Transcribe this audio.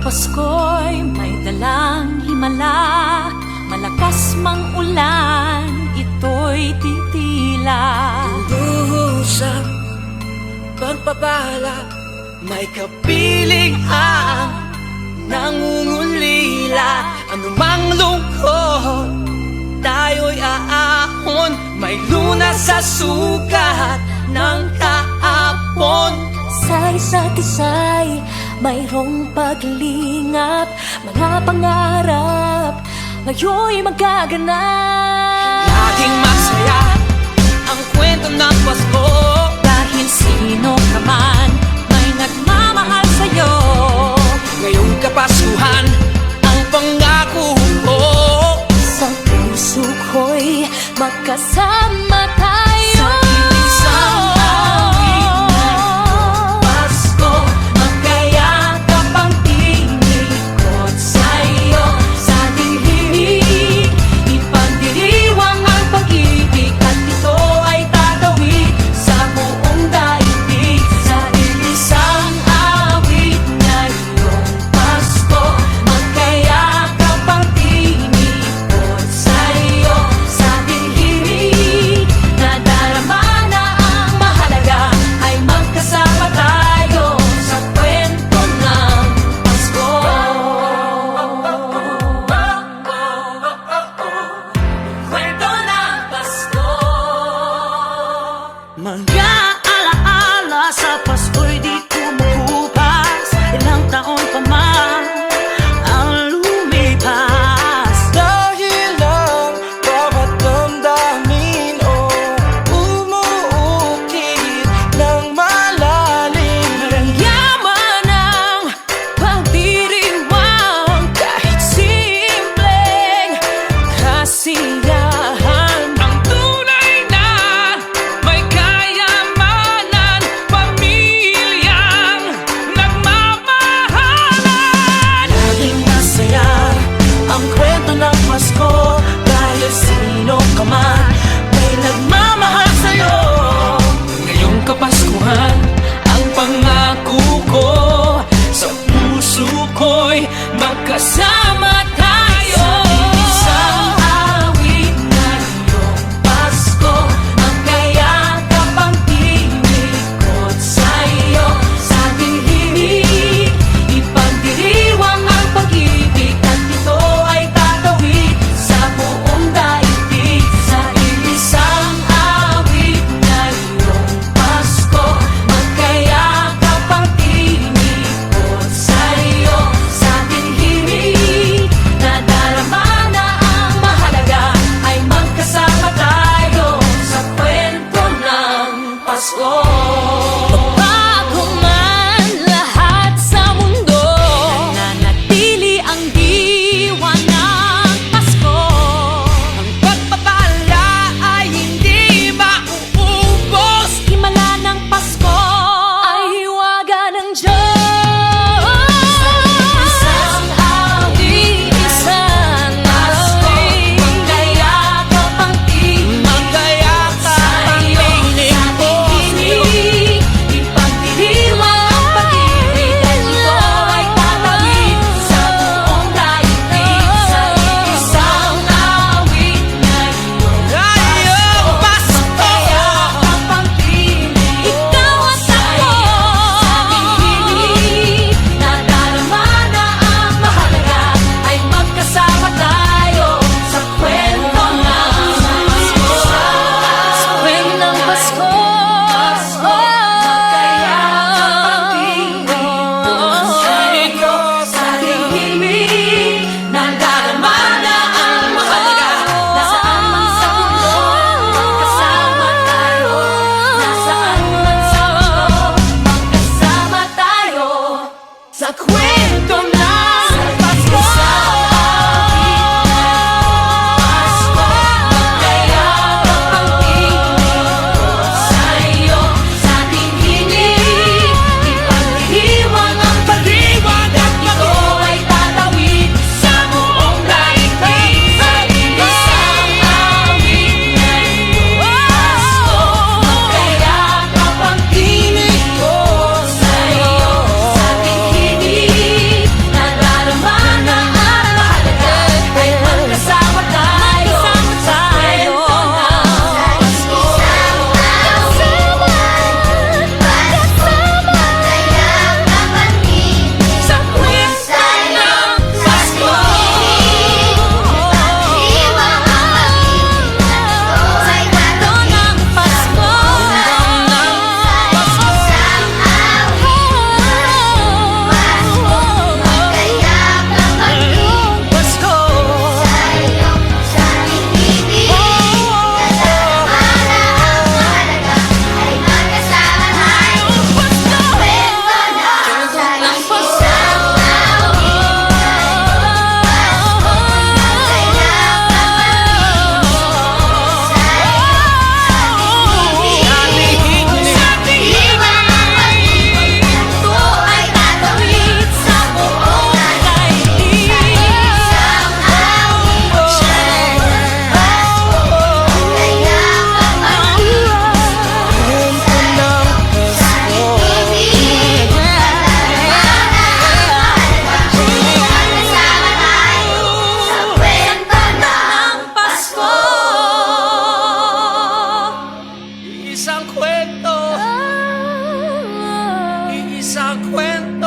Pasko'y may dalang himala, malakas mang ulan, ito'y titila. Lubusang pagpapala, may kapiling ang nangungulila. Anumang lungkot, tayo'y aahon, may lunas sa sugat ng kahapon. Sa isa't isa'y mayroong paglingap, mga pangarap ngayon'y magaganap. Laging masaya ang kwento ng Pasko, Dahil sino ka man may nagmamahal sa'yo. ngayong Kapaskuhan ang pangako ko. Sa puso ko'y magkasama tayo. Sa iisang awit ngayong Pasko, magkayakap ang tinikot sa'yo. Sa dilimig, ipagdiriwang ang pag-ibig, at ito ay tatawid sa buong daigdig. Sa iisang awit ngayong Pasko, magkayakap ang tinikot sa'yo. Sa dilimig, nadarama na ang mahalaga, ay magkasama tayo sa kwento ng Pasko. Kwento ng Pasko. mga alaala sa Pasko'y di kumukupas. Ilang taon pa man ang lumipas, dahil ang bawat damdamin umuukit ng malalim. Yaman ang pagdiriwang, kahit simpleng kasiyahan. Ang tunay na may kayamanan, pamilyang nagmamahalan. Laging masaya ang kwento ng Pasko, dahil sino ka man may nagmamahal sa'yo. Ngayong Kapaskuhan ang pangako ko, sa puso ko'y magkasama tayo. Isang awit ngayong Pasko, magkayakap ang tinikot sa'yo. Sa dilimig, ipagdiriwang ang pag-ibig, at ito ay tatawid sa buong daigdig. Sa isang awit ngayong Pasko, magkayakap ang tinikot sa'yo. Sa dilimig, nadarama na ang mahalaga, ay magkasama tayo sa kwento ng Pasko. Magbago man lahat sa mundo, nananatili ang diwa ng Pasko. Ang pagpapala ay hindi mauubos. Himala ng Pasko ay hiwaga ng Diyos. Isang awit, isang awit, magkayakap ang tinig Magkayakap ang sa'yo. piling ko. Sa dilimig, perfecto. Iisang kwento